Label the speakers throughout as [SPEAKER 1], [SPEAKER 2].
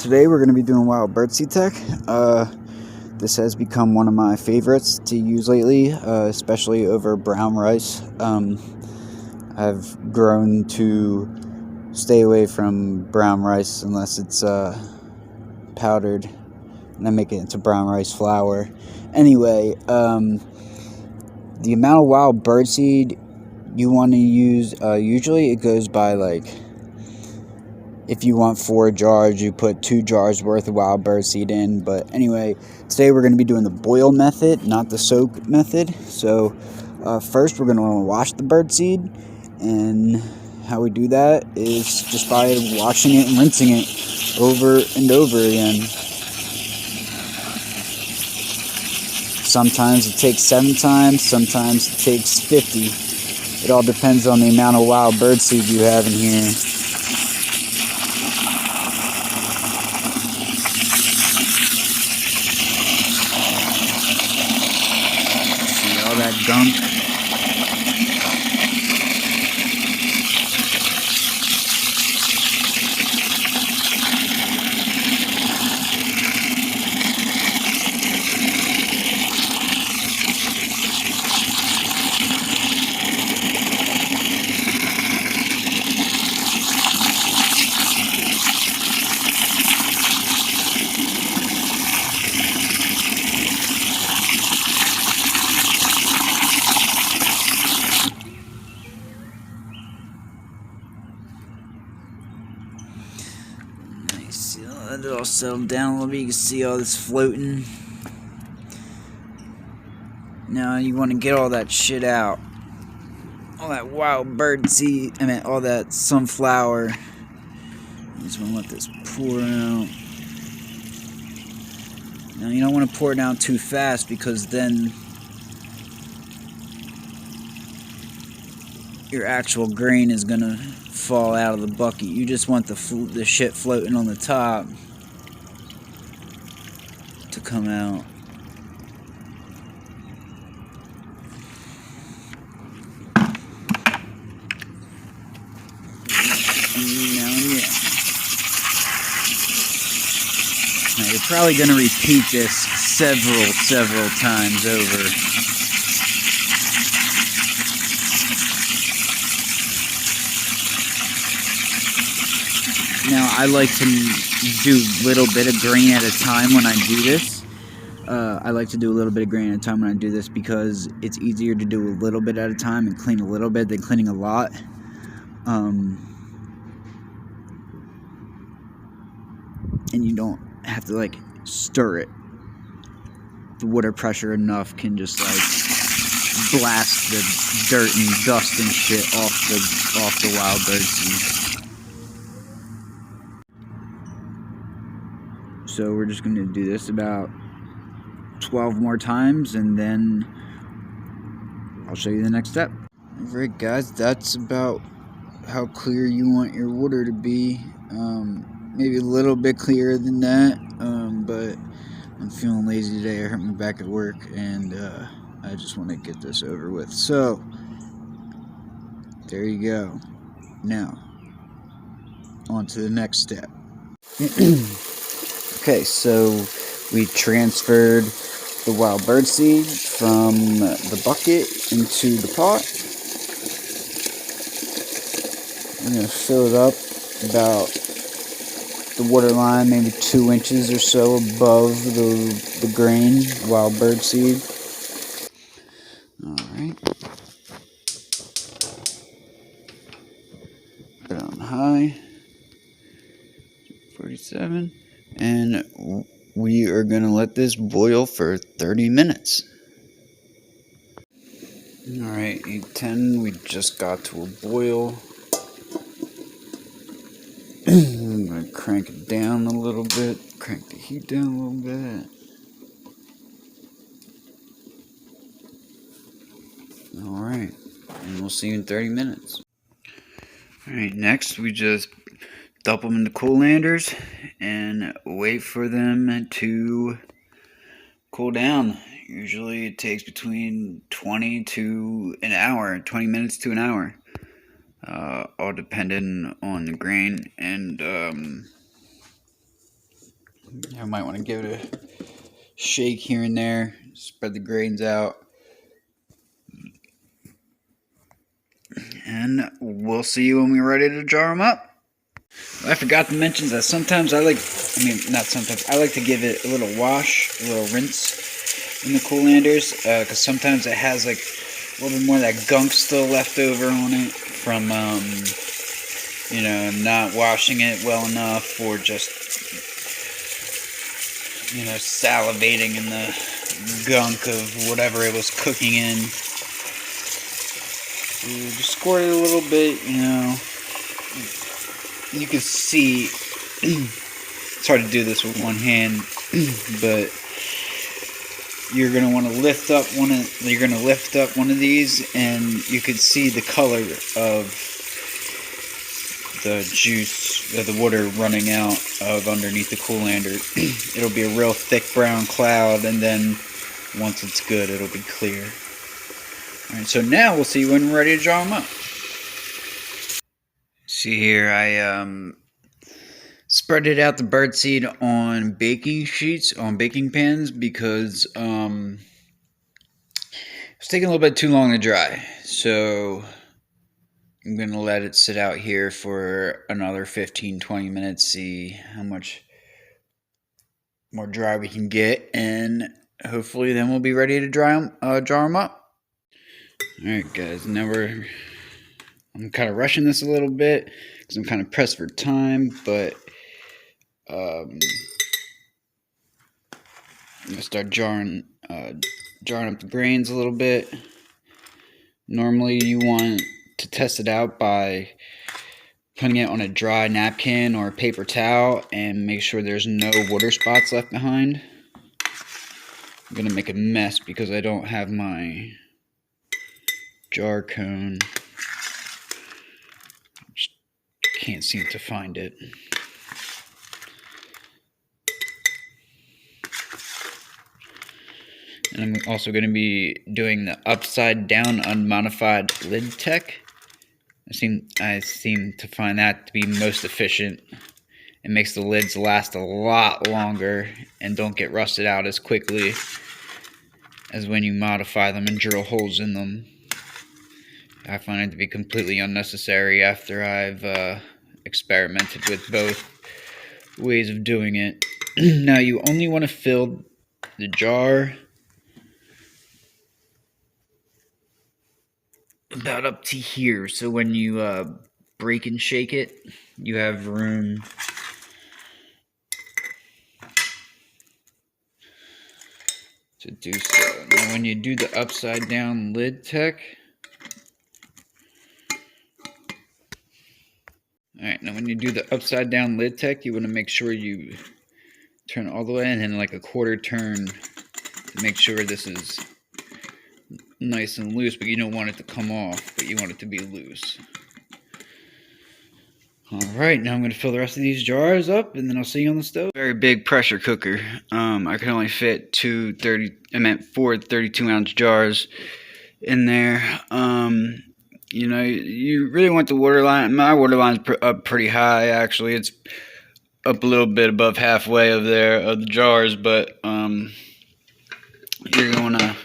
[SPEAKER 1] Today we're going to be doing wild birdseed tech. This has become one of my favorites to use lately, especially over brown rice. I've grown to stay away from brown rice unless it's powdered, and I make it into brown rice flour. Anyway, the amount of wild birdseed you want to use, usually it goes by like, if you want 4 jars, you put 2 jars worth of wild birdseed in. But anyway, today we're going to be doing the boil method, not the soak method. So first we're going to wash the birdseed, and how we do that is just by washing it and rinsing it over and over again. Sometimes it takes 7 times, sometimes it takes 50. It all depends on the amount of wild birdseed you have in here. All that gunk. See, let it all settle down a little bit. You can see all this floating. Now you want to get all that shit out. All that wild birdseed, all that sunflower. You just want to let this pour out. Now you don't want to pour it down too fast, because then your actual grain is gonna fall out of the bucket. You just want the shit floating on the top to come out. Now you're probably gonna repeat this several times over. Now, I like to do a little bit of grain at a time when I do this. Because it's easier to do a little bit at a time and clean a little bit than cleaning a lot. And you don't have to like stir it. The water pressure enough can just like blast the dirt and dust and shit off the wild birdseed. So we're just going to do this about 12 more times, and then I'll show you the next step. Alright guys, that's about how clear you want your water to be. Maybe a little bit clearer than that, but I'm feeling lazy today. I hurt my back at work, and I just want to get this over with. So there you go. Now on to the next step. Okay, so we transferred the wild birdseed from the bucket into the pot. I'm going to fill it up about the water line, maybe 2 inches or so above the grain, wild birdseed. Alright. Put it on high. 47. And we are going to let this boil for 30 minutes. Alright, 8:10, we just got to a boil. I'm going to crank it down a little bit, crank the heat down a little bit. Alright, and we'll see you in 30 minutes. Alright, next we just dump them into coolanders and wait for them to cool down. Usually it takes between 20 minutes to an hour. All dependent on the grain and I might want to give it a shake here and there, spread the grains out, and we'll see you when we're ready to jar them up. I forgot to mention that sometimes I like to give it a little wash, a little rinse in the coolanders, because sometimes it has like a little bit more of that gunk still left over on it from, not washing it well enough, or just, salivating in the gunk of whatever it was cooking in. So just squirt it a little bit, You can see, it's hard to do this with one hand, but you're gonna want to lift up one of these, and you can see the color of the juice, of the water running out of underneath the coolander. It'll be a real thick brown cloud, and then once it's good, it'll be clear. Alright, so now we'll see when we're ready to draw them up. See here, I spreaded out the birdseed on baking sheets, on baking pans, because it was taking a little bit too long to dry. So I'm going to let it sit out here for another 15-20 minutes, see how much more dry we can get, and hopefully then we'll be ready to jar them up. Alright guys, now I'm kind of rushing this a little bit because I'm kind of pressed for time, but I'm gonna start jarring up the grains a little bit. Normally you want to test it out by putting it on a dry napkin or a paper towel and make sure there's no water spots left behind. I'm gonna make a mess because I don't have my jar cone. Just can't seem to find it. And I'm also going to be doing the upside down unmodified lid tech. I seem to find that to be most efficient. It makes the lids last a lot longer and don't get rusted out as quickly as when you modify them and drill holes in them. I find it to be completely unnecessary after I've experimented with both ways of doing it. Now you only want to fill the jar about up to here, so when you break and shake it, you have room to do so. Now when you do the upside down lid tech, you want to make sure you turn all the way in and like a quarter turn to make sure this is nice and loose, but you don't want it to come off, but you want it to be loose. Alright, now I'm going to fill the rest of these jars up, and then I'll see you on the stove. Very big pressure cooker. I can only fit four 32-ounce jars in there. You really want the water line. My water line's up pretty high, actually. It's up a little bit above halfway of the jars, but you're going to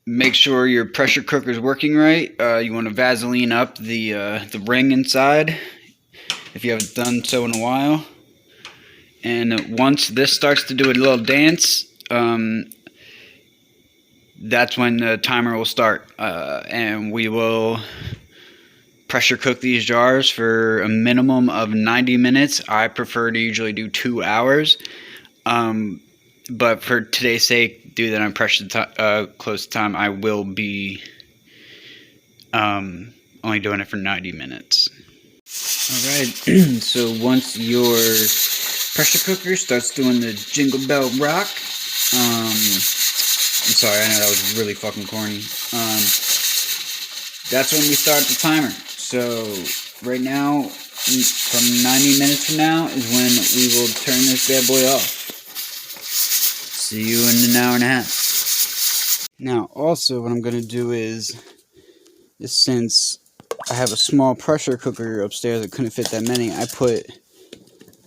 [SPEAKER 1] make sure your pressure cooker is working right. You want to Vaseline up the ring inside if you haven't done so in a while. And once this starts to do a little dance, that's when the timer will start. And we will pressure cook these jars for a minimum of 90 minutes. I prefer to usually do 2 hours. But for today's sake, due that I'm pressure close to time, I will be only doing it for 90 minutes. Alright, so once your pressure cooker starts doing the jingle bell rock, I'm sorry, I know that was really fucking corny. That's when we start the timer. So right now, from 90 minutes from now is when we will turn this bad boy off. See you in an hour and a half. Now, also, what I'm going to do is since I have a small pressure cooker upstairs that couldn't fit that many. I put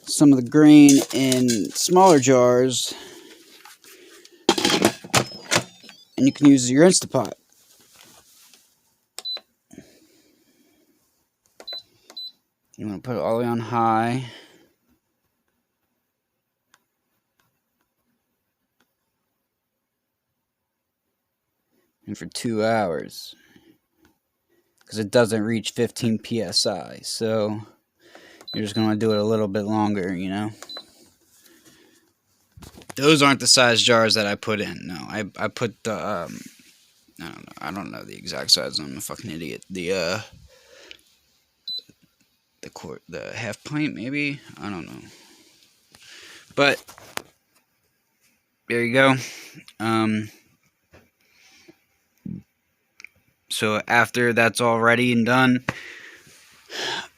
[SPEAKER 1] some of the grain in smaller jars, and you can use your Instapot. You want to put it all the way on high. And for 2 hours. Because it doesn't reach 15 psi. So you're just going to do it a little bit longer, you know. Those aren't the size jars that I put in. No, I put the, I don't know the exact size. I'm a fucking idiot. The half pint, maybe? I don't know. But, there you go. So after that's all ready and done,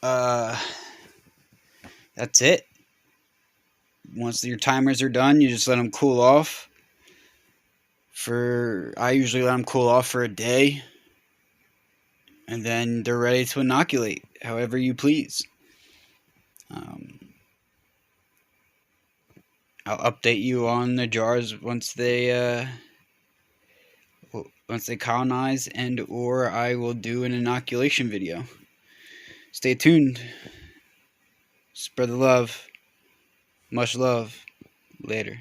[SPEAKER 1] that's it. Once your timers are done, you just let them cool off. I usually let them cool off for a day. And then they're ready to inoculate, however you please. I'll update you on the jars once they colonize, and or I will do an inoculation video. Stay tuned. Spread the love. Much love. Later.